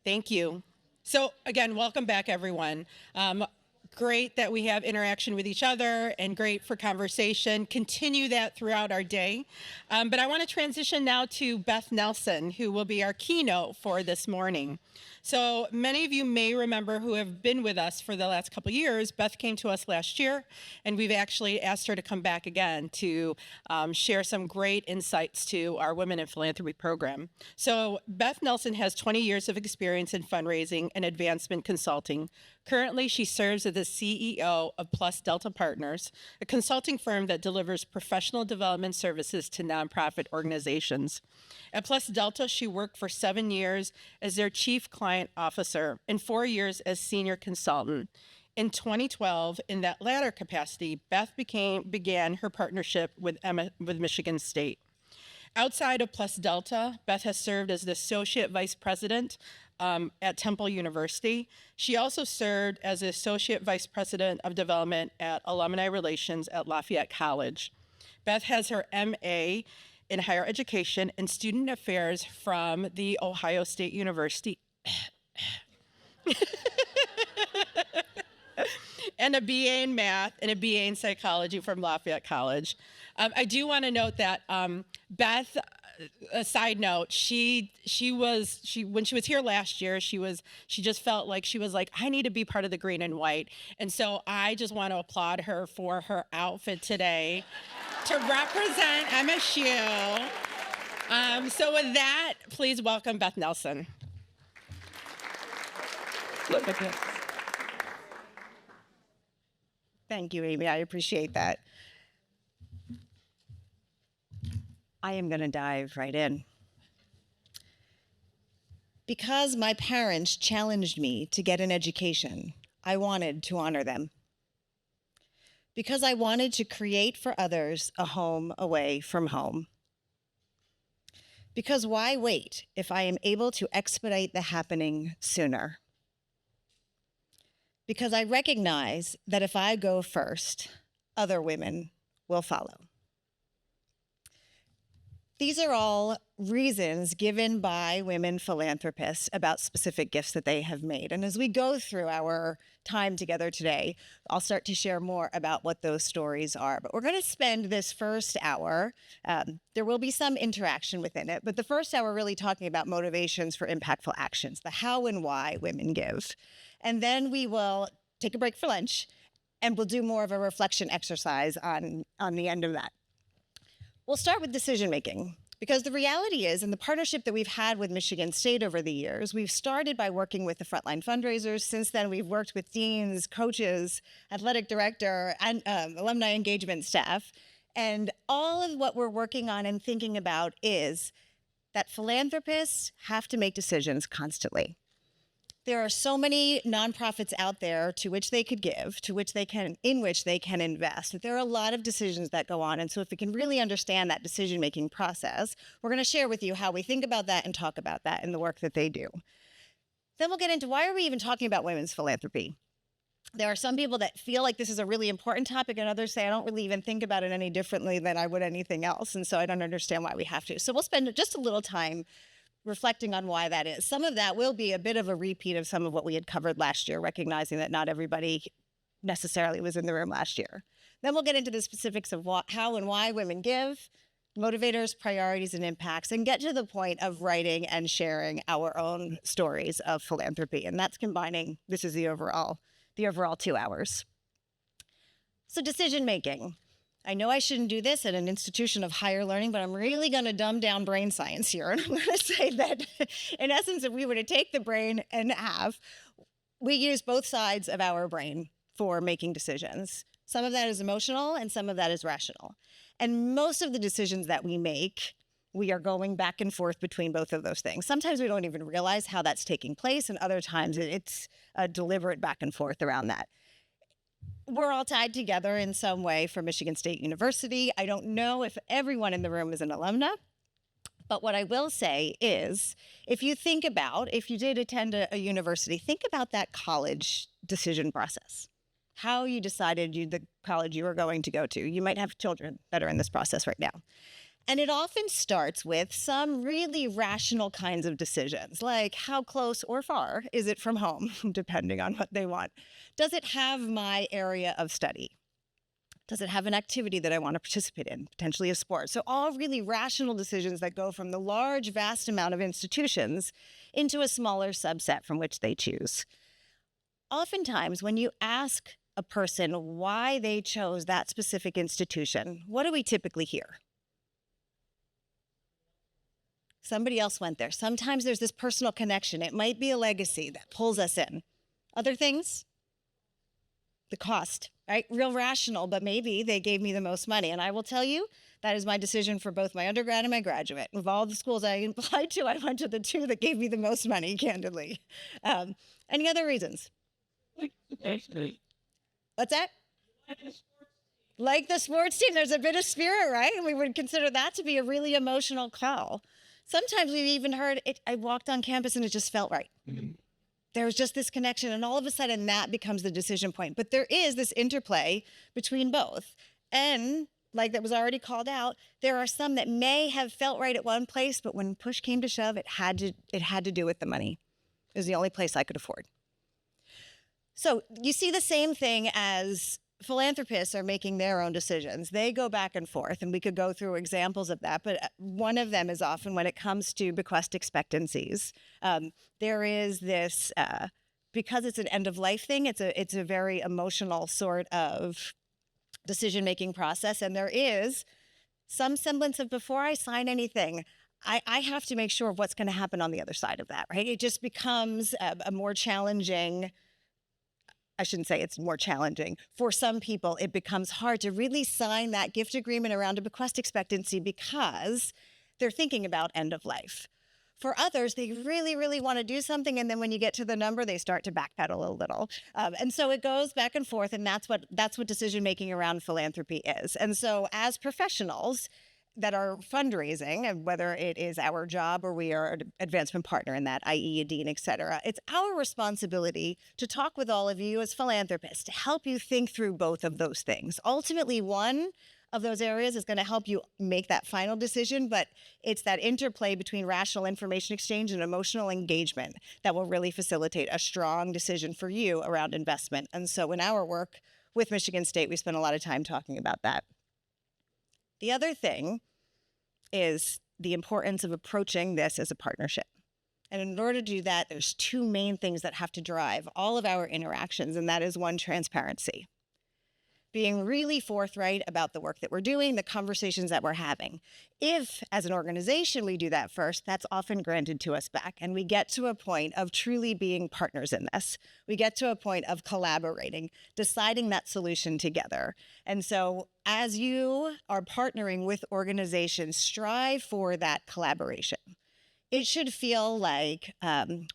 Thank you. So again, welcome back, everyone. Great that we have interaction with each other and great for conversation. Continue that throughout our day. But I want to transition now to Beth Nelson, who will be our keynote for this morning. So many of you may remember who have been with us for the last couple of years. Beth came to us last year, and we've actually asked her to come back again to share some great insights to our Women in Philanthropy program. So Beth Nelson has 20 years of experience in fundraising and advancement consulting. Currently, she serves as the CEO of Plus Delta Partners, a consulting firm that delivers professional development services to nonprofit organizations. At Plus Delta, she worked for 7 years as their chief client officer and 4 years as senior consultant. In 2012, in that latter capacity, Beth began her partnership with Michigan State. Outside of Plus Delta, Beth has served as the Associate Vice President at Temple University. She also served as Associate Vice President of Development at Alumni Relations at Lafayette College. Beth has her MA in Higher Education and Student Affairs from The Ohio State University. And a BA in Math and a BA in Psychology from Lafayette College. I do want to note that Beth, a side note, when she was here last year, she just felt like she was like, I need to be part of the green and white. And so I just want to applaud her for her outfit today to represent MSU. So with that, please welcome Beth Nelson. Look at this. Thank you, Amy. I appreciate that. I am going to dive right in. Because my parents challenged me to get an education, I wanted to honor them. Because I wanted to create for others a home away from home. Because why wait if I am able to expedite the happening sooner? Because I recognize that if I go first, other women will follow. These are all reasons given by women philanthropists about specific gifts that they have made. And as we go through our time together today, I'll start to share more about what those stories are. But we're going to spend this first hour, there will be some interaction within it, but the first hour really talking about motivations for impactful actions, the how and why women give. And then we will take a break for lunch, and we'll do more of a reflection exercise on the end of that. We'll start with decision making, because the reality is, in the partnership that we've had with Michigan State over the years, we've started by working with the frontline fundraisers. Since then, we've worked with deans, coaches, athletic director, and alumni engagement staff. And all of what we're working on and thinking about is that philanthropists have to make decisions constantly. There are so many nonprofits out there to which they could give, in which they can invest. There are a lot of decisions that go on. And so if we can really understand that decision-making process, we're going to share with you how we think about that and talk about that in the work that they do. Then we'll get into why are we even talking about women's philanthropy? There are some people that feel like this is a really important topic, and others say, I don't really even think about it any differently than I would anything else. And so I don't understand why we have to. So we'll spend just a little time reflecting on why that is. Some of that will be a bit of a repeat of some of what we had covered last year, recognizing that not everybody necessarily was in the room last year. Then we'll get into the specifics of how and why women give, motivators, priorities, and impacts, and get to the point of writing and sharing our own stories of philanthropy. And that's combining, this is the overall 2 hours. So decision making. I know I shouldn't do this at an institution of higher learning, but I'm really going to dumb down brain science here. And I'm going to say that, in essence, if we were to take the brain in half, we use both sides of our brain for making decisions. Some of that is emotional and some of that is rational. And most of the decisions that we make, we are going back and forth between both of those things. Sometimes we don't even realize how that's taking place, and other times it's a deliberate back and forth around that. We're all tied together in some way for Michigan State University. I don't know if everyone in the room is an alumna, but what I will say is, if you did attend a university, think about that college decision process, how you decided the college you were going to go to. You might have children that are in this process right now. And it often starts with some really rational kinds of decisions, like how close or far is it from home, depending on what they want. Does it have my area of study? Does it have an activity that I want to participate in, potentially a sport? So all really rational decisions that go from the large, vast amount of institutions into a smaller subset from which they choose. Oftentimes, when you ask a person why they chose that specific institution, what do we typically hear? Somebody else went there. Sometimes there's this personal connection. It might be a legacy that pulls us in. Other things? The cost, right? Real rational, but maybe they gave me the most money. And I will tell you, that is my decision for both my undergrad and my graduate. Of all the schools I applied to, I went to the two that gave me the most money, candidly. Any other reasons? What's that? Like the sports team, there's a bit of spirit, right? And we would consider that to be a really emotional call. Sometimes we've even heard it. I walked on campus and it just felt right. There was just this connection, and all of a sudden that becomes the decision point. But there is this interplay between both. And like that was already called out, there are some that may have felt right at one place, but when push came to shove, it had to do with the money. It was the only place I could afford. So you see the same thing as philanthropists are making their own decisions. They go back and forth, and we could go through examples of that, but one of them is often when it comes to bequest expectancies. There is this, because it's an end-of-life thing, it's a very emotional sort of decision-making process, and there is some semblance of before I sign anything, I have to make sure of what's going to happen on the other side of that, right? It just becomes a more challenging, I shouldn't say it's more challenging. For some people, it becomes hard to really sign that gift agreement around a bequest expectancy because they're thinking about end of life. For others, they really, really want to do something, and then when you get to the number, they start to backpedal a little. And so it goes back and forth, and that's what decision-making around philanthropy is. And so as professionals that are fundraising, and whether it is our job or we are an advancement partner in that, i.e. a dean, et cetera, it's our responsibility to talk with all of you as philanthropists to help you think through both of those things. Ultimately, one of those areas is going to help you make that final decision, but it's that interplay between rational information exchange and emotional engagement that will really facilitate a strong decision for you around investment. And so in our work with Michigan State, we spend a lot of time talking about that. The other thing is the importance of approaching this as a partnership. And in order to do that, there's two main things that have to drive all of our interactions, and that is one, transparency. Being really forthright about the work that we're doing, the conversations that we're having. If, as an organization, we do that first, that's often granted to us back, and we get to a point of truly being partners in this. We get to a point of collaborating, deciding that solution together. And so as you are partnering with organizations, strive for that collaboration. It should feel like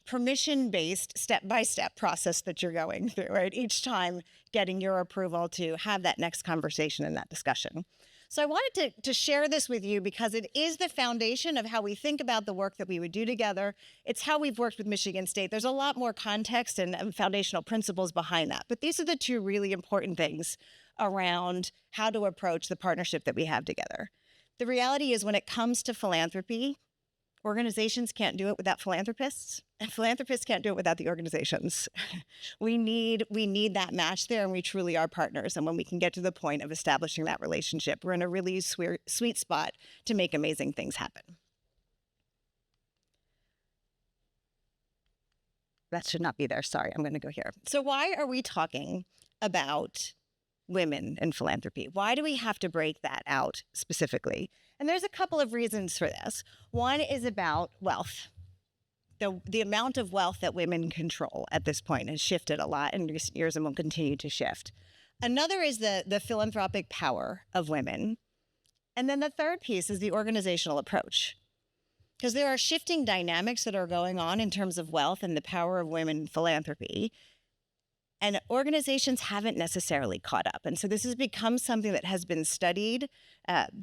permission-based, step-by-step process that you're going through, right? Each time getting your approval to have that next conversation and that discussion. So I wanted to share this with you because it is the foundation of how we think about the work that we would do together. It's how we've worked with Michigan State. There's a lot more context and foundational principles behind that, but these are the two really important things around how to approach the partnership that we have together. The reality is when it comes to philanthropy, organizations can't do it without philanthropists, and philanthropists can't do it without the organizations. We need that match there, and we truly are partners. And when we can get to the point of establishing that relationship, we're in a really sweet spot to make amazing things happen. That should not be there. Sorry, I'm going to go here. So why are we talking about women in philanthropy? Why do we have to break that out specifically? And there's a couple of reasons for this. One is about wealth. The amount of wealth that women control at this point has shifted a lot in recent years and will continue to shift. Another is the philanthropic power of women. And then the third piece is the organizational approach. Because there are shifting dynamics that are going on in terms of wealth and the power of women in philanthropy. And organizations haven't necessarily caught up. And so this has become something that has been studied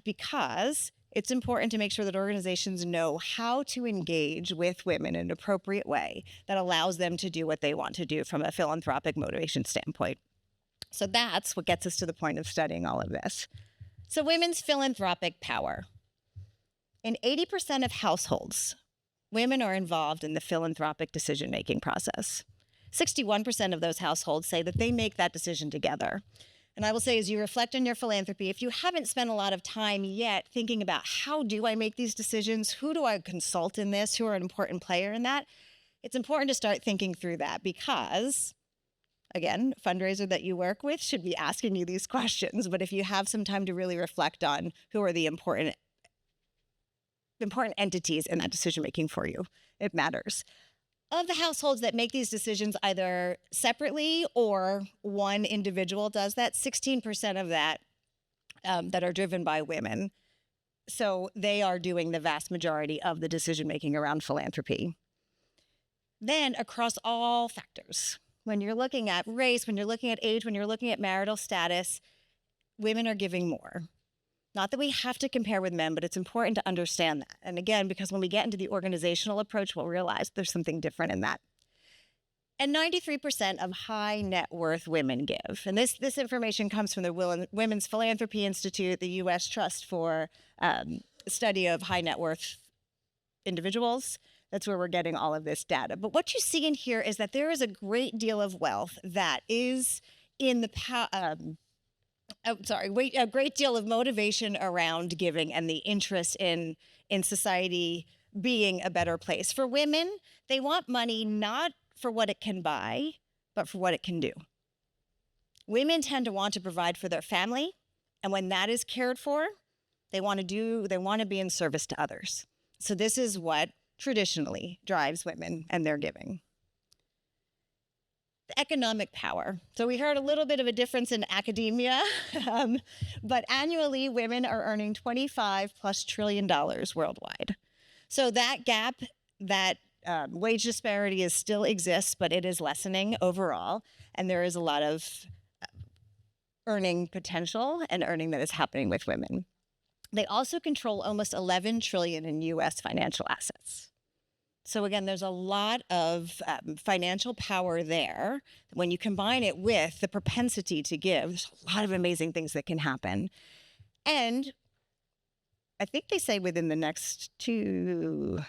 because it's important to make sure that organizations know how to engage with women in an appropriate way that allows them to do what they want to do from a philanthropic motivation standpoint. So that's what gets us to the point of studying all of this. So women's philanthropic power. In 80% of households, women are involved in the philanthropic decision-making process. 61% of those households say that they make that decision together. And I will say, as you reflect on your philanthropy, if you haven't spent a lot of time yet thinking about how do I make these decisions, who do I consult in this, who are an important player in that, it's important to start thinking through that because, again, a fundraiser that you work with should be asking you these questions. But if you have some time to really reflect on who are the important entities in that decision making for you, it matters. Of the households that make these decisions either separately or one individual does that, 16% of that that are driven by women. So they are doing the vast majority of the decision making around philanthropy. Then across all factors, when you're looking at race, when you're looking at age, when you're looking at marital status, women are giving more. Not that we have to compare with men, but it's important to understand that. And again, because when we get into the organizational approach, we'll realize there's something different in that. And 93% of high net worth women give. And this information comes from the Women's Philanthropy Institute, the U.S. Trust for Study of High Net Worth Individuals. That's where we're getting all of this data. But what you see in here is that there is a great deal of wealth that is in the a great deal of motivation around giving and the interest in society being a better place. For women, they want money not for what it can buy, but for what it can do. Women tend to want to provide for their family, and when that is cared for, they want to be in service to others. So this is what traditionally drives women and their giving. The economic power. So we heard a little bit of a difference in academia, but annually women are earning $25+ trillion worldwide. So that gap, that wage disparity still exists, but it is lessening overall. And there is a lot of earning potential and earning that is happening with women. They also control almost $11 trillion in U.S. financial assets. So again, there's a lot of financial power there. When you combine it with the propensity to give, there's a lot of amazing things that can happen. And I think they say within the next I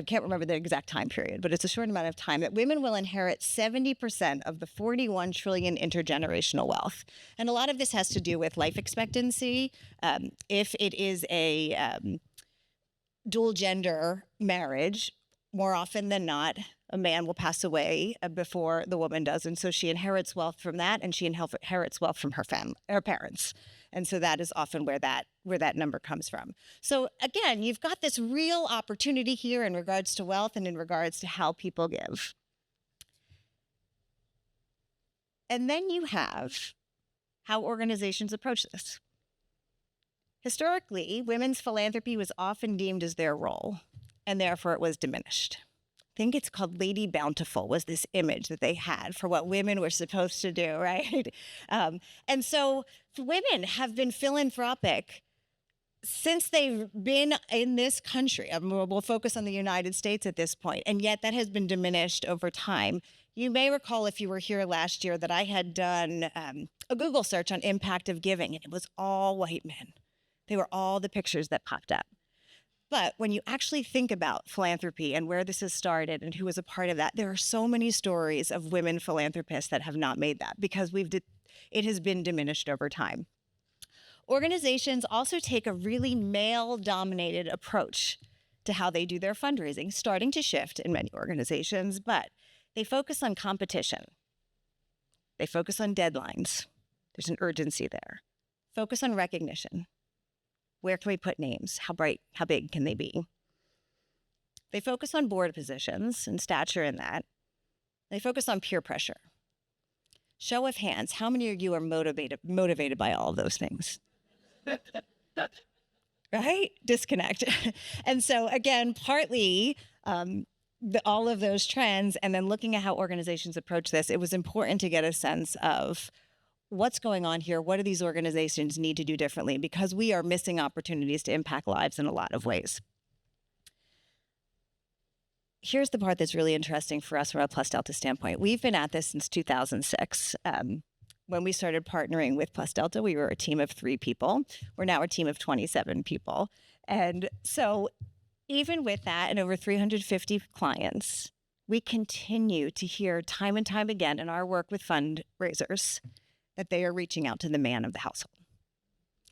can't remember the exact time period, but it's a short amount of time, that women will inherit 70% of the 41 trillion intergenerational wealth. And a lot of this has to do with life expectancy. If it is a dual gender marriage, more often than not, a man will pass away before the woman does. And so she inherits wealth from that, and she inherits wealth from her parents. And so that is often where that number comes from. So again, you've got this real opportunity here in regards to wealth and in regards to how people give. And then you have how organizations approach this. Historically, women's philanthropy was often deemed as their role, and therefore it was diminished. I think it's called Lady Bountiful was this image that they had for what women were supposed to do, right? And so women have been philanthropic since they've been in this country. We'll focus on the United States at this point, and yet that has been diminished over time. You may recall, if you were here last year, that I had done a Google search on impact of giving, and it was all white men. They were all the pictures that popped up. But when you actually think about philanthropy and where this has started and who was a part of that, there are so many stories of women philanthropists that have not made that because it has been diminished over time. Organizations also take a really male-dominated approach to how they do their fundraising, starting to shift in many organizations, but they focus on competition. They focus on deadlines. There's an urgency there. Focus on recognition. Where can we put names? How big can they be? They focus on board positions and stature in that. They focus on peer pressure. Show of hands, how many of you are motivated by all of those things? Right? Disconnect. And so again, partly all of those trends, and then looking at how organizations approach this, it was important to get a sense of what's going on here. What do these organizations need to do differently? Because we are missing opportunities to impact lives in a lot of ways. Here's the part that's really interesting for us from a Plus Delta standpoint. We've been at this since 2006. When we started partnering with Plus Delta, we were a team of 3 people. We're now a team of 27 people. And so even with that and over 350 clients, we continue to hear time and time again in our work with fundraisers that they are reaching out to the man of the household.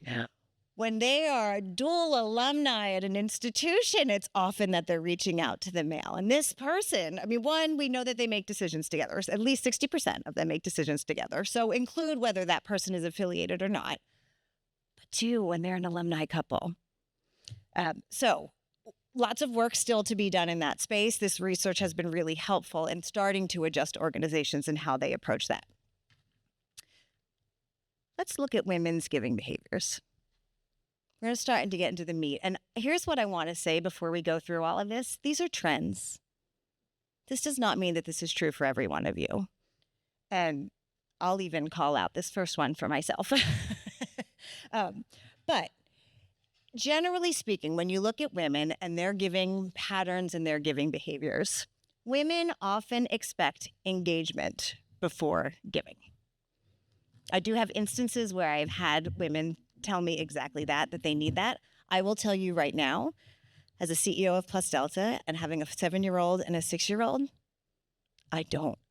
Yeah. When they are a dual alumni at an institution, it's often that they're reaching out to the male. And this person, I mean, one, we know that they make decisions together. At least 60% of them make decisions together. So include whether that person is affiliated or not. But two, when they're an alumni couple. So lots of work still to be done in that space. This research has been really helpful in starting to adjust organizations and how they approach that. Let's look at women's giving behaviors. We're going to start to get into the meat. And here's what I want to say before we go through all of this. These are trends. This does not mean that this is true for every one of you. And I'll even call out this first one for myself. But generally speaking, when you look at women and their giving patterns and their giving behaviors, women often expect engagement before giving. I do have instances where I've had women tell me exactly that they need that. I will tell you right now, as a CEO of Plus Delta and having a 7-year-old and a 6-year-old, I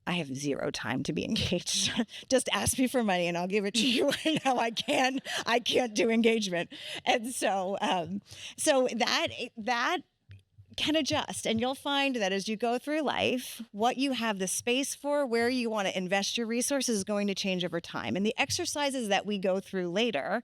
have zero time to be engaged. Just ask me for money and I'll give it to you right now. I can't do engagement. And so that can adjust. And you'll find that as you go through life, what you have the space for, where you want to invest your resources is going to change over time. And the exercises that we go through later,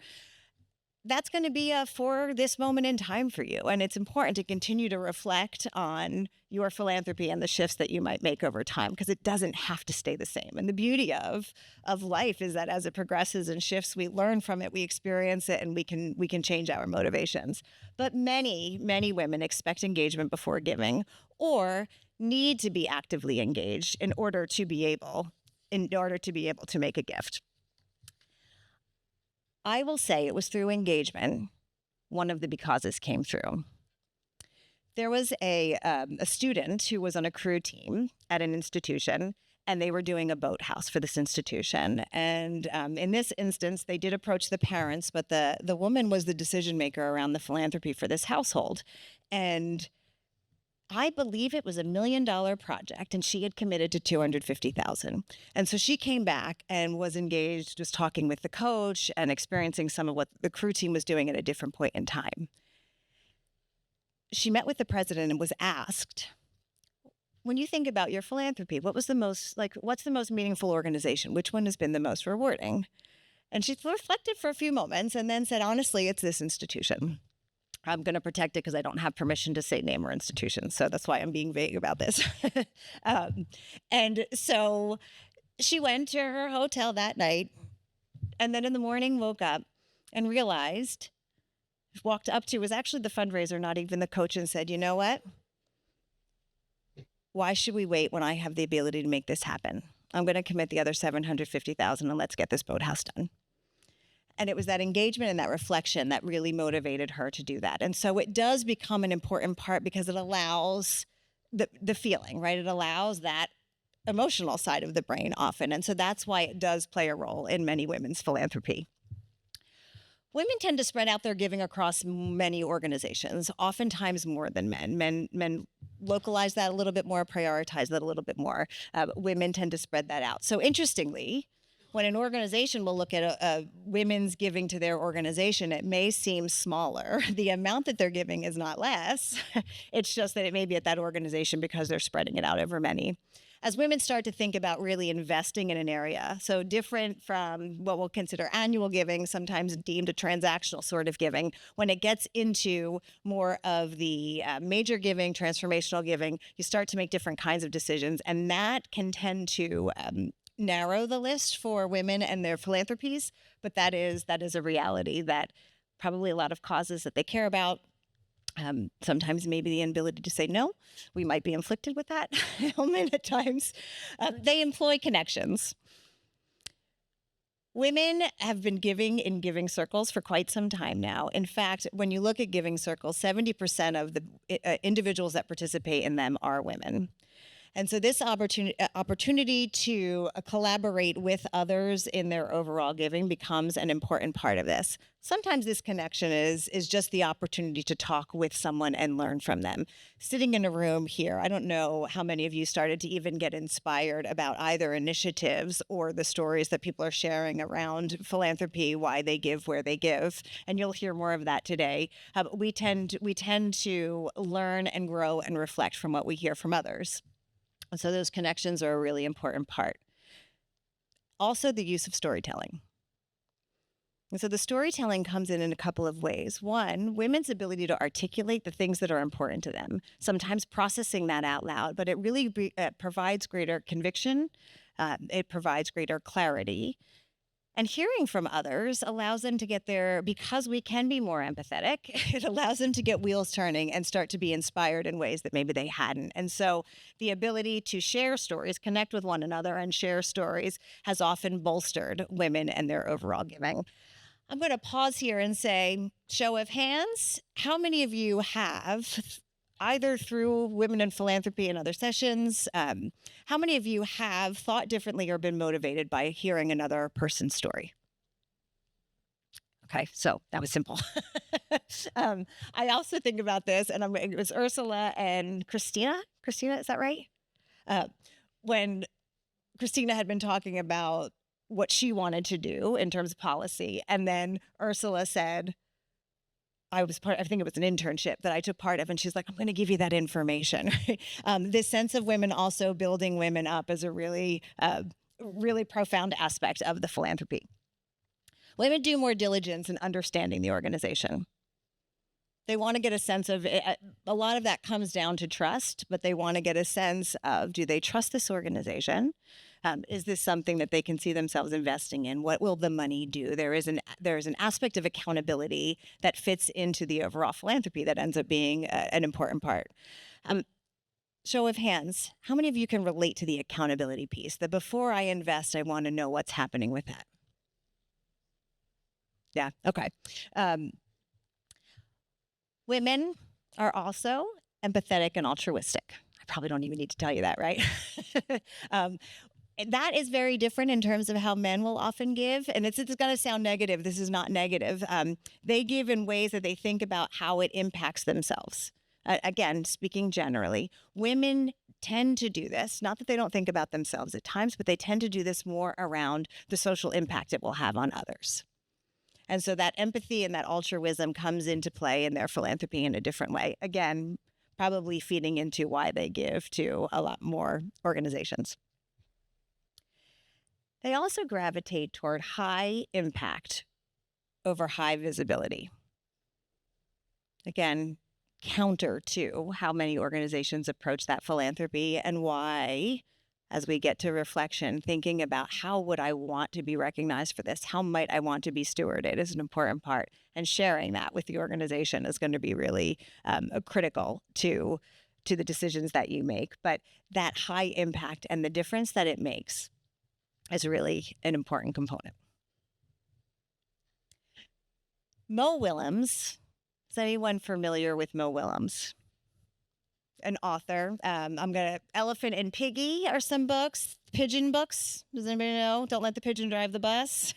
that's going to be for this moment in time for you. And it's important to continue to reflect on your philanthropy and the shifts that you might make over time, because it doesn't have to stay the same. And the beauty of life is that as it progresses and shifts, we learn from it, we experience it, and we can change our motivations. But many, many women expect engagement before giving, or need to be actively engaged in order to be able to make a gift. I will say it was through engagement one of the becauses came through. There was a student who was on a crew team at an institution, and they were doing a boathouse for this institution. And in this instance, they did approach the parents, but the woman was the decision maker around the philanthropy for this household. And I believe it was $1 million project, and she had committed to $250,000. And so she came back and was engaged, was talking with the coach and experiencing some of what the crew team was doing at a different point in time. She met with the president and was asked, when you think about your philanthropy, what's the most meaningful organization? Which one has been the most rewarding? And she reflected for a few moments and then said, honestly, it's this institution. I'm going to protect it because I don't have permission to say name or institution. So that's why I'm being vague about this. And so she went to her hotel that night, and then in the morning woke up and realized, walked up to, was actually the fundraiser, not even the coach, and said, you know what? Why should we wait when I have the ability to make this happen? I'm going to commit the other $750,000 and let's get this boathouse done. And it was that engagement and that reflection that really motivated her to do that. And so it does become an important part because it allows the feeling, right? It allows that emotional side of the brain often. And so that's why it does play a role in many women's philanthropy. Women tend to spread out their giving across many organizations, oftentimes more than men. Men localize that a little bit more, prioritize that a little bit more. Women tend to spread that out. So interestingly, when an organization will look at women's giving to their organization, it may seem smaller. The amount that they're giving is not less. It's just that it may be at that organization because they're spreading it out over many. As women start to think about really investing in an area, so different from what we'll consider annual giving, sometimes deemed a transactional sort of giving, when it gets into more of the major giving, transformational giving, you start to make different kinds of decisions, and that can tend to narrow the list for women and their philanthropies, but that is a reality that probably a lot of causes that they care about. Sometimes maybe the inability to say no. We might be inflicted with that ailment at times. They employ connections. Women have been giving in giving circles for quite some time now. In fact, when you look at giving circles, 70% of the individuals that participate in them are women. And so this opportunity to collaborate with others in their overall giving becomes an important part of this. Sometimes this connection is just the opportunity to talk with someone and learn from them. Sitting in a room here, I don't know how many of you started to even get inspired about either initiatives or the stories that people are sharing around philanthropy, why they give, where they give, and you'll hear more of that today. We tend to learn and grow and reflect from what we hear from others. And so those connections are a really important part. Also, the use of storytelling. And so the storytelling comes in a couple of ways. One, women's ability to articulate the things that are important to them, sometimes processing that out loud, but it really provides greater conviction. It provides greater clarity. And hearing from others allows them to get there, because we can be more empathetic, it allows them to get wheels turning and start to be inspired in ways that maybe they hadn't. And so the ability to share stories, connect with one another and share stories has often bolstered women and their overall giving. I'm going to pause here and say, show of hands, how many of you have, either through Women in Philanthropy and other sessions, how many of you have thought differently or been motivated by hearing another person's story? Okay, so that was simple. I also think about this, and it was Ursula and Christina. Christina, is that right? When Christina had been talking about what she wanted to do in terms of policy, and then Ursula said, I think it was an internship that I took part of, and she's like, I'm going to give you that information. This sense of women also building women up is a really, really profound aspect of the philanthropy. Women do more diligence in understanding the organization. They want to get a sense of it. A lot of that comes down to trust, but they want to get a sense of, do they trust this organization? Is this something that they can see themselves investing in? What will the money do? There is an aspect of accountability that fits into the overall philanthropy that ends up being an important part. Show of hands, how many of you can relate to the accountability piece? That before I invest, I want to know what's happening with that. Yeah, okay. Women are also empathetic and altruistic. I probably don't even need to tell you that, right? That is very different in terms of how men will often give. And it's going to sound negative. This is not negative. They give in ways that they think about how it impacts themselves. Again, speaking generally, women tend to do this, not that they don't think about themselves at times, but they tend to do this more around the social impact it will have on others. And so that empathy and that altruism comes into play in their philanthropy in a different way. Again, probably feeding into why they give to a lot more organizations. They also gravitate toward high impact over high visibility. Again, counter to how many organizations approach that philanthropy, and why, as we get to reflection, thinking about how would I want to be recognized for this? How might I want to be stewarded is an important part. And sharing that with the organization is going to be really critical to the decisions that you make. But that high impact and the difference that it makes is really an important component. Mo Willems. Is anyone familiar with Mo Willems? An author. Elephant and Piggy are some books. Pigeon books. Does anybody know? Don't let the pigeon drive the bus.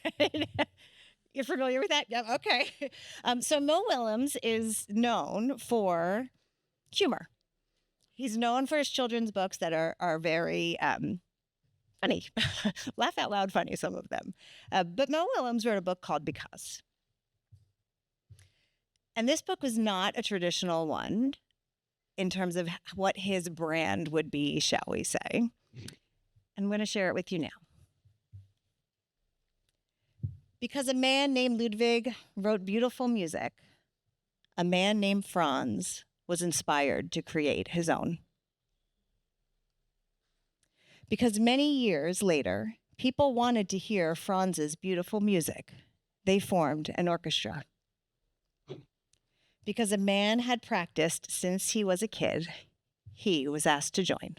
You're familiar with that? Yeah, okay. So Mo Willems is known for humor. He's known for his children's books that are very funny. Laugh out loud funny, some of them. But Mo Willems wrote a book called Because. And this book was not a traditional one in terms of what his brand would be, shall we say. I'm going to share it with you now. Because a man named Ludwig wrote beautiful music, a man named Franz was inspired to create his own. Because many years later, people wanted to hear Franz's beautiful music, they formed an orchestra. Because a man had practiced since he was a kid, he was asked to join.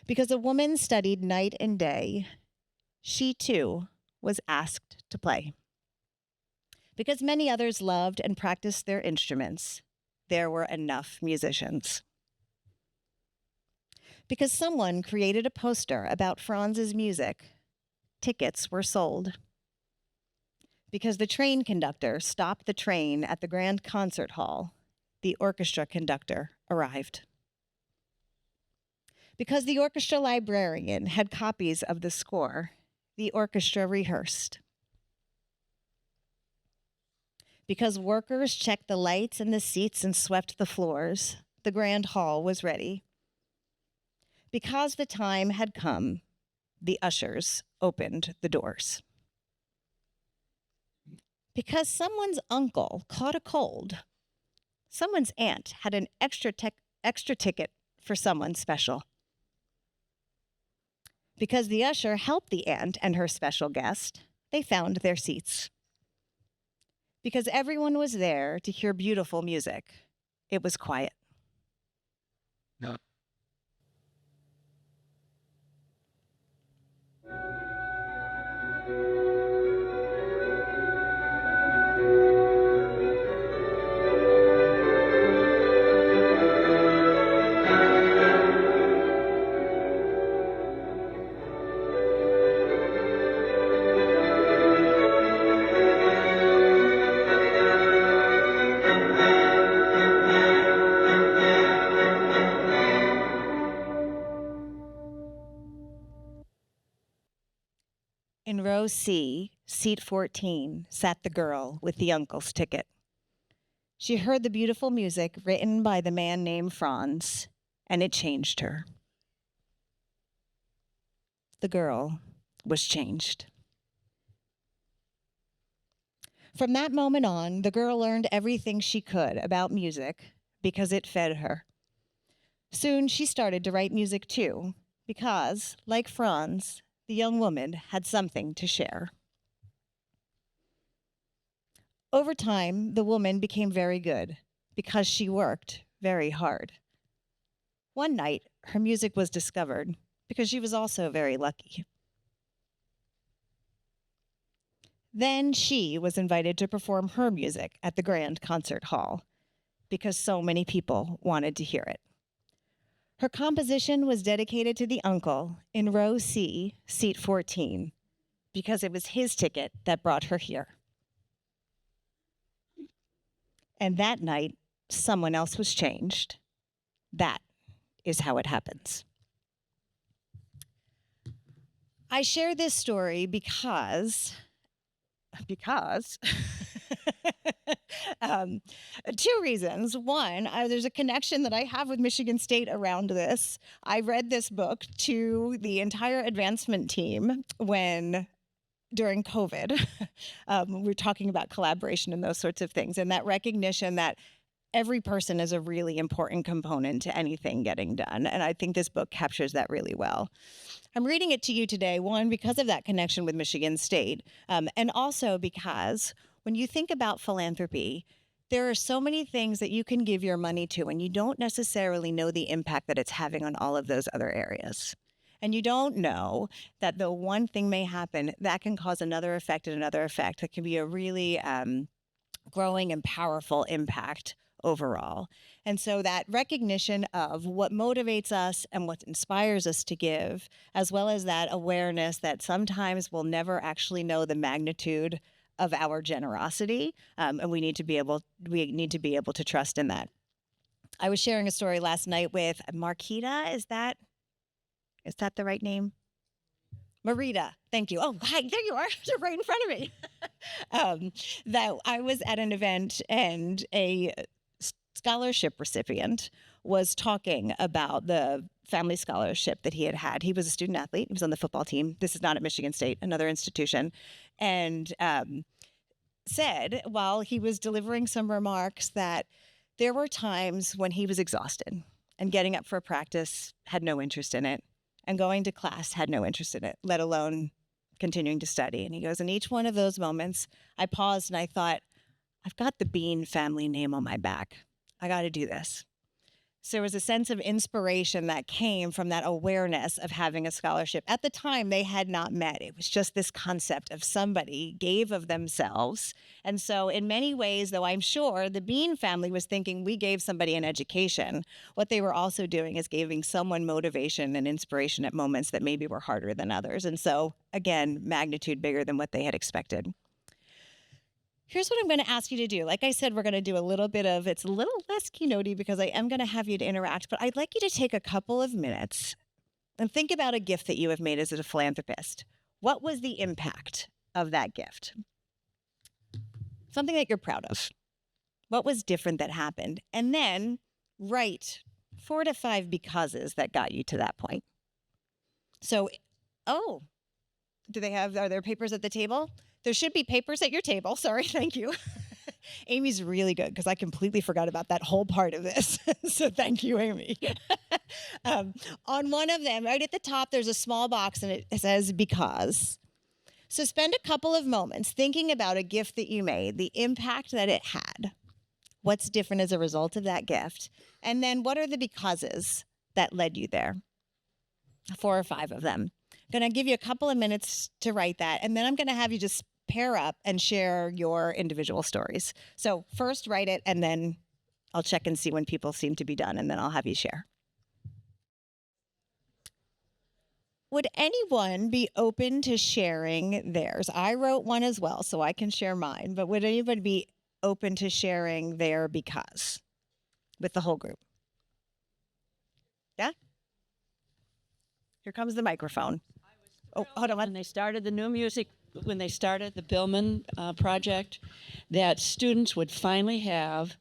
Because a woman studied night and day, she too was asked to play. Because many others loved and practiced their instruments, there were enough musicians. Because someone created a poster about Franz's music, tickets were sold. Because the train conductor stopped the train at the Grand Concert Hall, the orchestra conductor arrived. Because the orchestra librarian had copies of the score, the orchestra rehearsed. Because workers checked the lights and the seats and swept the floors, the grand hall was ready. Because the time had come, the ushers opened the doors. Because someone's uncle caught a cold, someone's aunt had an extra ticket for someone special. Because the usher helped the aunt and her special guest, they found their seats. Because everyone was there to hear beautiful music, it was quiet. No. In row C, seat 14, sat the girl with the uncle's ticket. She heard the beautiful music written by the man named Franz, and it changed her. The girl was changed. From that moment on, the girl learned everything she could about music because it fed her. Soon she started to write music too, because, like Franz, the young woman had something to share. Over time, the woman became very good because she worked very hard. One night, her music was discovered because she was also very lucky. Then she was invited to perform her music at the Grand Concert Hall because so many people wanted to hear it. Her composition was dedicated to the uncle in row C, seat 14, because it was his ticket that brought her here. And that night, someone else was changed. That is how it happens. I share this story because two reasons. One, there's a connection that I have with Michigan State around this. I read this book to the entire advancement team during COVID. We're talking about collaboration and those sorts of things, and that recognition that every person is a really important component to anything getting done. And I think this book captures that really well. I'm reading it to you today, one, because of that connection with Michigan State, and also because when you think about philanthropy, there are so many things that you can give your money to, and you don't necessarily know the impact that it's having on all of those other areas. And you don't know that the one thing may happen that can cause another effect and another effect that can be a really growing and powerful impact overall. And so that recognition of what motivates us and what inspires us to give, as well as that awareness that sometimes we'll never actually know the magnitude of our generosity, and we need to be able to trust in that. I was sharing a story last night with Marquita. Is that the right name? Marita, thank you. Oh, hi, there you are. You're right in front of me. That I was at an event and a scholarship recipient was talking about the family scholarship that he had had. He was a student athlete. He was on the football team. This is not at Michigan State, another institution. And said, while he was delivering some remarks, that there were times when he was exhausted and getting up for practice had no interest in it, and going to class had no interest in it, let alone continuing to study. And he goes, in each one of those moments, I paused and I thought, I've got the Bean family name on my back. I got to do this. So there was a sense of inspiration that came from that awareness of having a scholarship. At the time, they had not met. It was just this concept of somebody gave of themselves. And so in many ways, though I'm sure the Bean family was thinking we gave somebody an education, what they were also doing is giving someone motivation and inspiration at moments that maybe were harder than others. And so again, magnitude bigger than what they had expected. Here's what I'm going to ask you to do. Like I said, we're going to do a little bit of, it's a little less keynote-y because I am going to have you to interact, but I'd like you to take a couple of minutes and think about a gift that you have made as a philanthropist. What was the impact of that gift? Something that you're proud of. What was different that happened? And then write 4 to 5 becauses that got you to that point. So, oh, are there papers at the table? There should be papers at your table. Sorry, thank you. Amy's really good because I completely forgot about that whole part of this. So thank you, Amy. On one of them, right at the top, there's a small box and it says because. So spend a couple of moments thinking about a gift that you made, the impact that it had, what's different as a result of that gift, and then what are the becauses that led you there? 4 or 5 of them. I'm going to give you a couple of minutes to write that, and then I'm going to have you just pair up and share your individual stories. So first write it, and then I'll check and see when people seem to be done, and then I'll have you share. Would anyone be open to sharing theirs? I wrote one as well, so I can share mine, but would anybody be open to sharing their because with the whole group? Yeah? Here comes the microphone. Oh, hold on. When they started the new music, when they started the Billman project, that students would finally have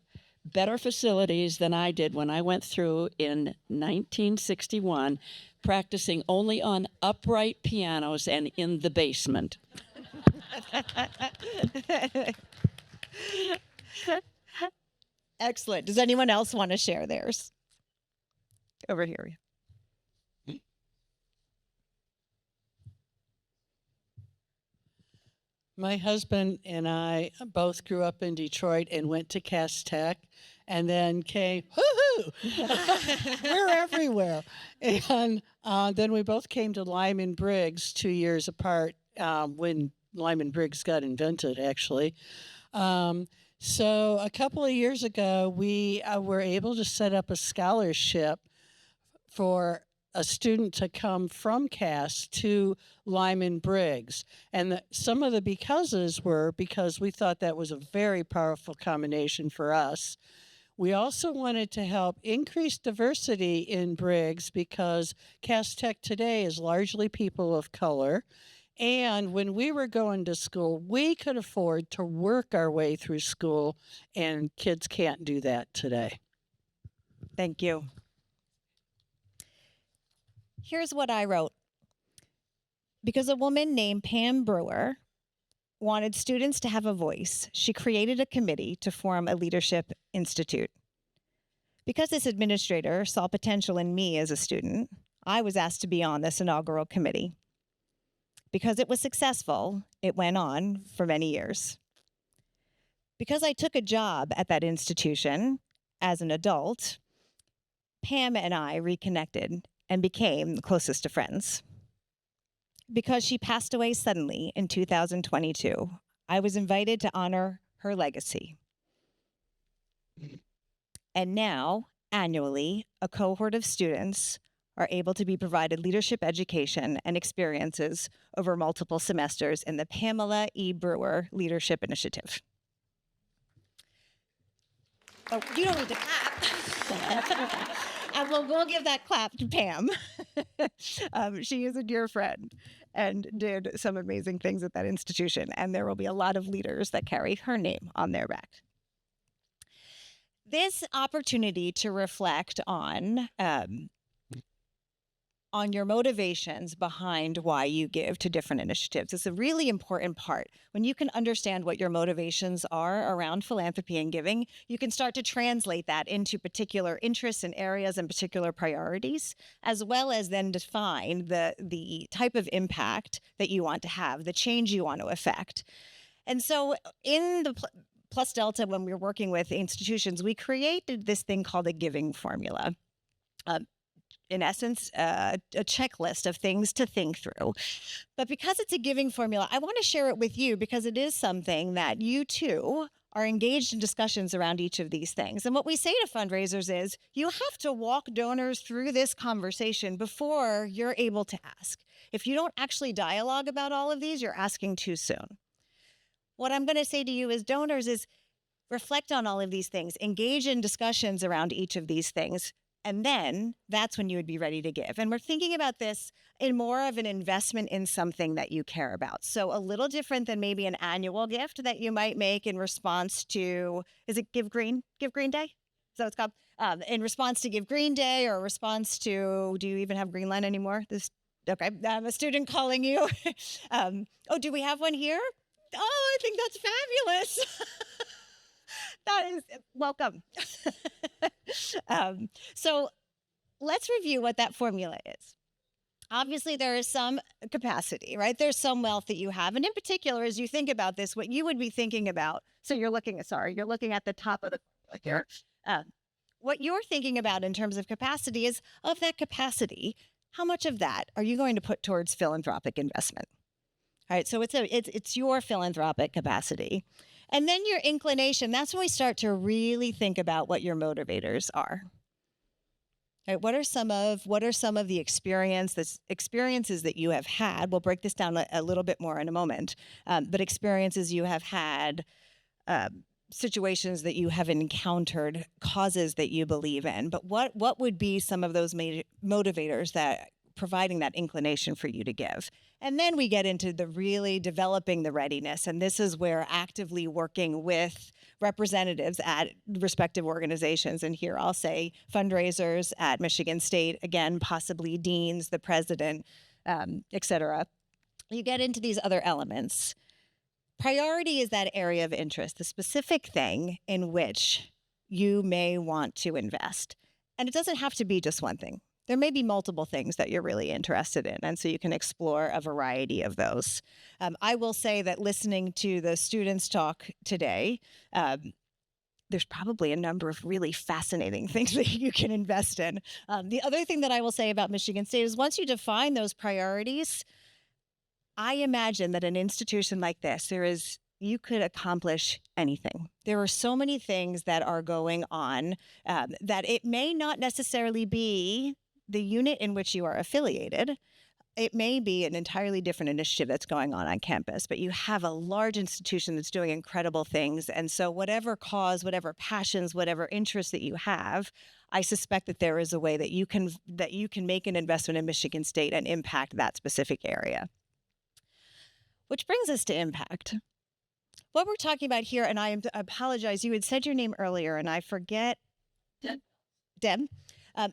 better facilities than I did when I went through in 1961, practicing only on upright pianos and in the basement. Excellent. Does anyone else want to share theirs? Over here. My husband and I both grew up in Detroit and went to Cass Tech and then came, woohoo, we're everywhere. And then we both came to Lyman Briggs 2 years apart when Lyman Briggs got invented, actually. So a couple of years ago, we were able to set up a scholarship for a student to come from Cass to Lyman Briggs. And some of the becauses were because we thought that was a very powerful combination for us. We also wanted to help increase diversity in Briggs because Cass Tech today is largely people of color. And when we were going to school, we could afford to work our way through school, and kids can't do that today. Thank you. Here's what I wrote. Because a woman named Pam Brewer wanted students to have a voice, she created a committee to form a leadership institute. Because this administrator saw potential in me as a student, I was asked to be on this inaugural committee. Because it was successful, it went on for many years. Because I took a job at that institution as an adult, Pam and I reconnected and became the closest of friends. Because she passed away suddenly in 2022, I was invited to honor her legacy. And now, annually, a cohort of students are able to be provided leadership education and experiences over multiple semesters in the Pamela E. Brewer Leadership Initiative. Oh, you don't need to clap. And we'll give that clap to Pam. She is a dear friend and did some amazing things at that institution. And there will be a lot of leaders that carry her name on their back. This opportunity to reflect on your motivations behind why you give to different initiatives is a really important part. When you can understand what your motivations are around philanthropy and giving, you can start to translate that into particular interests and areas and particular priorities, as well as then define the type of impact that you want to have, the change you want to affect. And so in the Plus Delta, when we were working with institutions, we created this thing called a giving formula. In essence, a checklist of things to think through. But because it's a giving formula, I want to share it with you because it is something that you too are engaged in discussions around each of these things. And what we say to fundraisers is you have to walk donors through this conversation before you're able to ask. If you don't actually dialogue about all of these, you're asking too soon. What I'm going to say to you as donors is reflect on all of these things, engage in discussions around each of these things, and then that's when you would be ready to give. And we're thinking about this in more of an investment in something that you care about. So a little different than maybe an annual gift that you might make in response to, is it Give Green? Give Green Day? Is that what it's called? In response to Give Green Day, or a response to, do you even have Greenland anymore? Okay, I'm a student calling you. Oh, do we have one here? Oh, I think that's fabulous. That is, welcome. So let's review what that formula is. Obviously, there is some capacity, right? There's some wealth that you have. And in particular, as you think about this, what you would be thinking about, so you're looking at the top of the formula here. What you're thinking about in terms of capacity is, of that capacity, how much of that are you going to put towards philanthropic investment? All right, so it's your philanthropic capacity. And then your inclination, that's when we start to really think about what your motivators are. Right, what are some of the experiences that you have had? We'll break this down a little bit more in a moment, but experiences you have had, situations that you have encountered, causes that you believe in. But what would be some of those motivators that providing that inclination for you to give? And then we get into the really developing the readiness. And this is where actively working with representatives at respective organizations. And here I'll say fundraisers at Michigan State, again, possibly deans, the president, et cetera. You get into these other elements. Priority is that area of interest, the specific thing in which you may want to invest. And it doesn't have to be just one thing. There may be multiple things that you're really interested in, and so you can explore a variety of those. I will say that listening to the students talk today, there's probably a number of really fascinating things that you can invest in. The other thing that I will say about Michigan State is once you define those priorities, I imagine that an institution like this, you could accomplish anything. There are so many things that are going on that it may not necessarily be the unit in which you are affiliated. It may be an entirely different initiative that's going on campus, but you have a large institution that's doing incredible things. And so whatever cause, whatever passions, whatever interests that you have, I suspect that there is a way that you can make an investment in Michigan State and impact that specific area. Which brings us to impact. What we're talking about here, and I apologize, you had said your name earlier and I forget. Deb?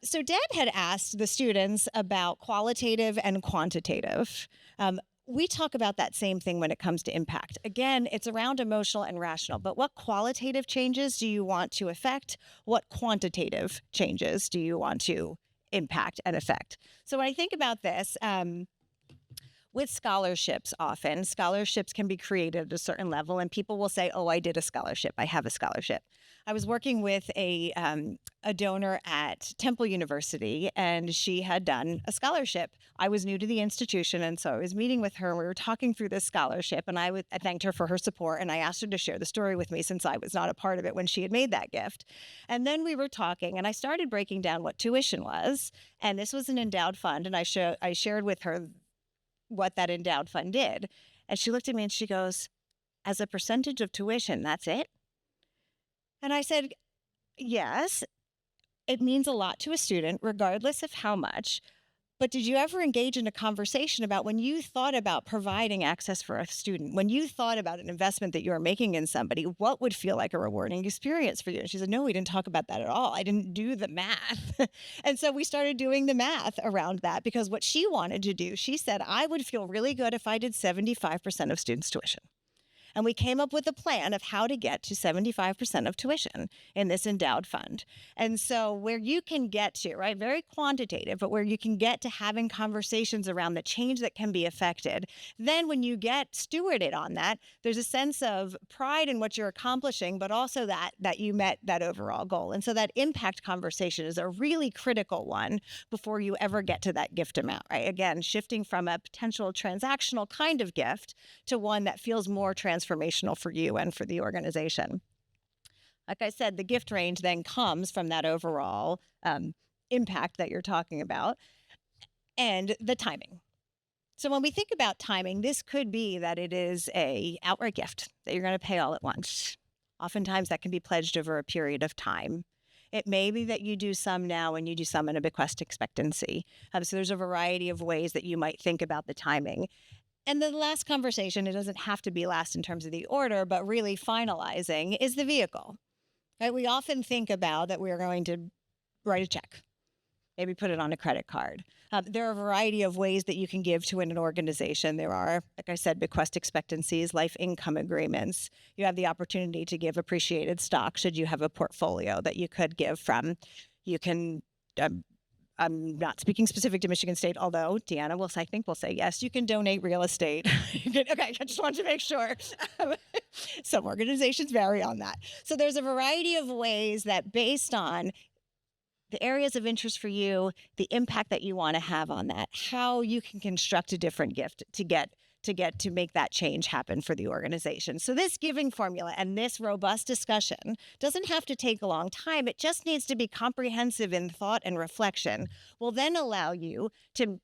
So Deb had asked the students about qualitative and quantitative. We talk about that same thing when it comes to impact. Again, it's around emotional and rational, but what qualitative changes do you want to affect? What quantitative changes do you want to impact and affect? So when I think about this, with scholarships, often scholarships can be created at a certain level and people will say, oh, I did a scholarship, I have a scholarship. I was working with a donor at Temple University and she had done a scholarship. I was new to the institution and so I was meeting with her. We were talking through this scholarship and I thanked her for her support and I asked her to share the story with me since I was not a part of it when she had made that gift. And then we were talking and I started breaking down what tuition was, and this was an endowed fund, and I shared with her what that endowed fund did. And she looked at me and she goes, as a percentage of tuition, that's it? And I said, yes, it means a lot to a student, regardless of how much. But did you ever engage in a conversation about when you thought about providing access for a student, when you thought about an investment that you were making in somebody, what would feel like a rewarding experience for you? And she said, no, we didn't talk about that at all. I didn't do the math. And so we started doing the math around that because what she wanted to do, she said, I would feel really good if I did 75% of students' tuition. And we came up with a plan of how to get to 75% of tuition in this endowed fund. And so where you can get to, right, very quantitative, but where you can get to having conversations around the change that can be affected, then when you get stewarded on that, there's a sense of pride in what you're accomplishing, but also that you met that overall goal. And so that impact conversation is a really critical one before you ever get to that gift amount, right? Again, shifting from a potential transactional kind of gift to one that feels more transformational for you and for the organization. Like I said, the gift range then comes from that overall impact that you're talking about and the timing. So when we think about timing, this could be that it is a outright gift that you're going to pay all at once. Oftentimes that can be pledged over a period of time. It may be that you do some now and you do some in a bequest expectancy. So there's a variety of ways that you might think about the timing. And the last conversation, it doesn't have to be last in terms of the order, but really finalizing is the vehicle. Right? We often think about that we're going to write a check, maybe put it on a credit card. There are a variety of ways that you can give to an organization. There are, like I said, bequest expectancies, life income agreements. You have the opportunity to give appreciated stock should you have a portfolio that you could give from. You can, I'm not speaking specific to Michigan State, although Deanna will, I think, will say yes, you can donate real estate. Okay, I just wanted to make sure. Some organizations vary on that. So there's a variety of ways that based on the areas of interest for you, the impact that you want to have on that, how you can construct a different gift to make that change happen for the organization. So this giving formula and this robust discussion doesn't have to take a long time. It just needs to be comprehensive in thought and reflection, will then allow you to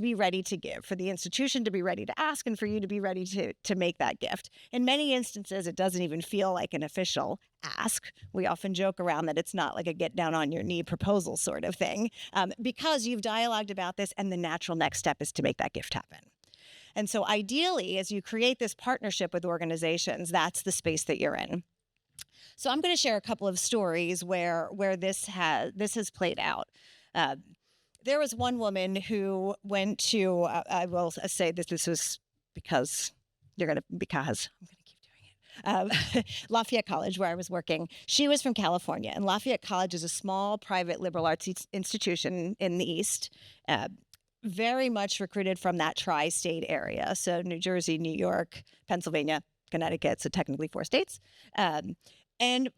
be ready to give, for the institution to be ready to ask, and for you to be ready to make that gift. In many instances, it doesn't even feel like an official ask. We often joke around that it's not like a get down on your knee proposal sort of thing, because you've dialogued about this, and the natural next step is to make that gift happen. And so ideally, as you create this partnership with organizations, that's the space that you're in. So I'm going to share a couple of stories where this has played out. There was one woman who went to, I will say that this was because I'm going to keep doing it. Lafayette College, where I was working. She was from California, and Lafayette College is a small private liberal arts institution in the East. Very much recruited from that tri-state area. So New Jersey, New York, Pennsylvania, Connecticut, so technically 4 states, and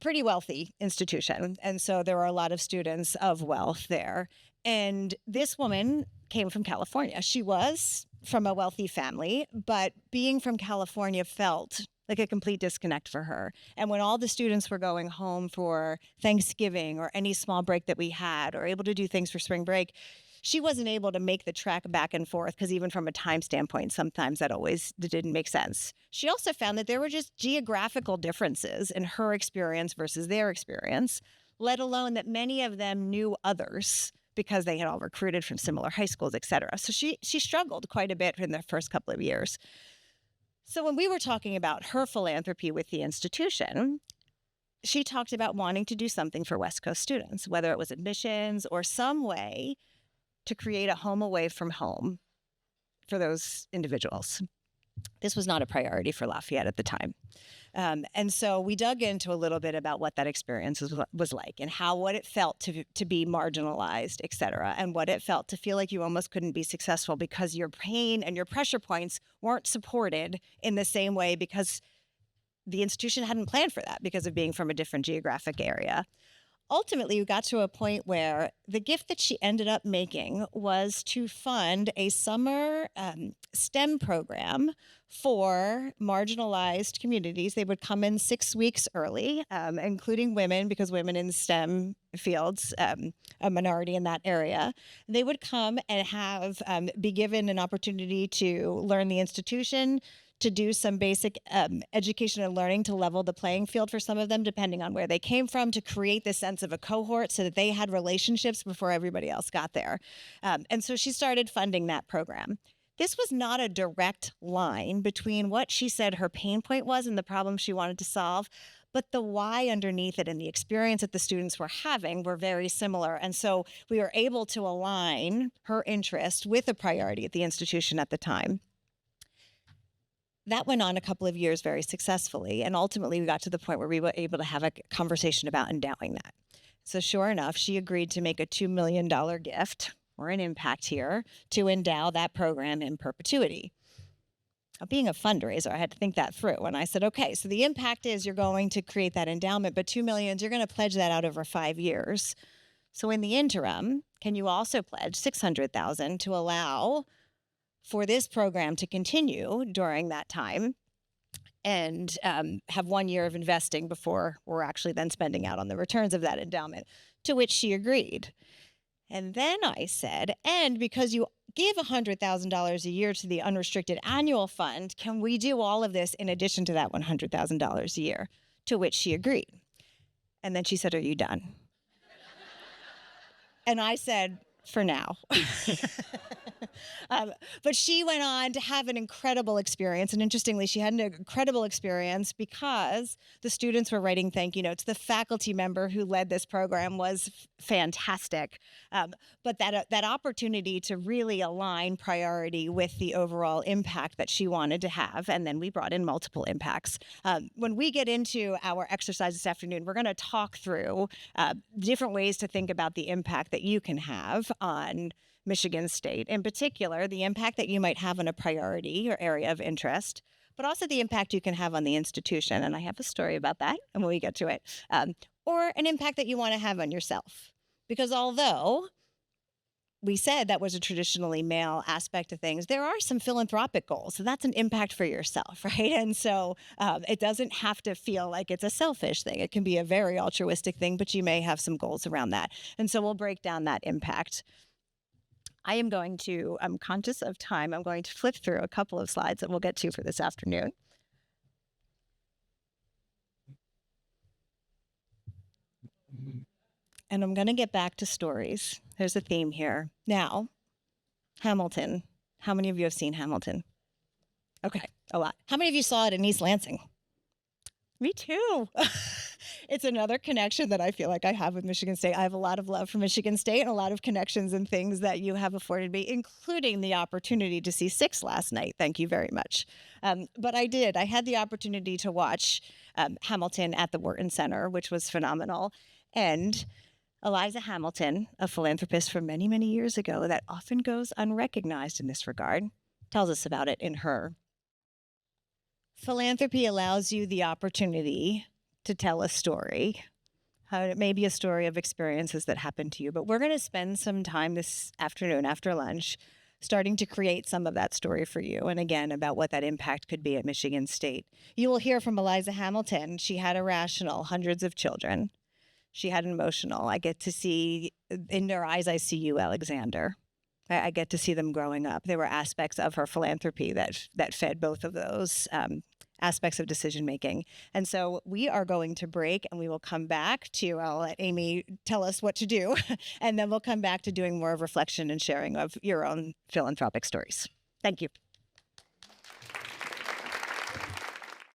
pretty wealthy institution. And so there were a lot of students of wealth there. And this woman came from California. She was from a wealthy family, but being from California felt like a complete disconnect for her. And when all the students were going home for Thanksgiving or any small break that we had, or able to do things for spring break, she wasn't able to make the trek back and forth, because even from a time standpoint, sometimes that didn't make sense. She also found that there were just geographical differences in her experience versus their experience, let alone that many of them knew others because they had all recruited from similar high schools, et cetera. So she struggled quite a bit in the first couple of years. So when we were talking about her philanthropy with the institution, she talked about wanting to do something for West Coast students, whether it was admissions or some way to create a home away from home for those individuals. This was not a priority for Lafayette at the time. And so we dug into a little bit about what that experience was like, and what it felt to be marginalized, et cetera, and what it felt to feel like you almost couldn't be successful because your pain and your pressure points weren't supported in the same way, because the institution hadn't planned for that because of being from a different geographic area. Ultimately, we got to a point where the gift that she ended up making was to fund a summer STEM program for marginalized communities. They would come in 6 weeks early, including women, because women in STEM fields, a minority in that area. They would come and be given an opportunity to learn the institution, to do some basic education and learning to level the playing field for some of them, depending on where they came from, to create this sense of a cohort so that they had relationships before everybody else got there. And so she started funding that program. This was not a direct line between what she said her pain point was and the problem she wanted to solve, but the why underneath it and the experience that the students were having were very similar. And so we were able to align her interest with a priority at the institution at the time. that went on a couple of years very successfully. And ultimately, we got to the point where we were able to have a conversation about endowing that. So, sure enough, she agreed to make a $2 million gift or an impact here to endow that program in perpetuity. Now, being a fundraiser, I had to think that through. And I said, okay, so the impact is you're going to create that endowment, but $2 million, you're going to pledge that out over 5 years. So in the interim, can you also pledge $600,000 to allow for this program to continue during that time and have 1 year of investing before we're actually then spending out on the returns of that endowment? To which she agreed. And then I said, and because you give $100,000 a year to the unrestricted annual fund, can we do all of this in addition to that $100,000 a year? To which she agreed. And then she said, are you done? And I said, for now. But she went on to have an incredible experience. And interestingly, she had an incredible experience because the students were writing thank you notes. The faculty member who led this program was fantastic. But that opportunity to really align priority with the overall impact that she wanted to have. And then we brought in multiple impacts. When we get into our exercise this afternoon, we're going to talk through different ways to think about the impact that you can have on Michigan State. In particular, the impact that you might have on a priority or area of interest, but also the impact you can have on the institution. And I have a story about that, and when we get to it. Or an impact that you want to have on yourself. Because although we said that was a traditionally male aspect of things, there are some philanthropic goals. So that's an impact for yourself, right? And so it doesn't have to feel like it's a selfish thing. It can be a very altruistic thing, but you may have some goals around that. And so we'll break down that impact. I'm conscious of time. I'm going to flip through a couple of slides that we'll get to for this afternoon. And I'm going to get back to stories. There's a theme here. Now, Hamilton. How many of you have seen Hamilton? Okay, a lot. How many of you saw it in East Lansing? Me too. It's another connection that I feel like I have with Michigan State. I have a lot of love for Michigan State and a lot of connections and things that you have afforded me, including the opportunity to see Six last night. Thank you very much. But I did. I had the opportunity to watch Hamilton at the Wharton Center, which was phenomenal. And Eliza Hamilton, a philanthropist from many, many years ago that often goes unrecognized in this regard, tells us about it in her. Philanthropy allows you the opportunity to tell a story. It may be a story of experiences that happened to you, but we're going to spend some time this afternoon after lunch starting to create some of that story for you. And again, about what that impact could be at Michigan State. You will hear from Eliza Hamilton. She had a rational, hundreds of children. She had an emotional. I get to see, in their eyes, I see you, Alexander. I get to see them growing up. There were aspects of her philanthropy that fed both of those aspects of decision making. And so we are going to break and we will come back to, I'll let Amy tell us what to do, and then we'll come back to doing more of reflection and sharing of your own philanthropic stories. Thank you.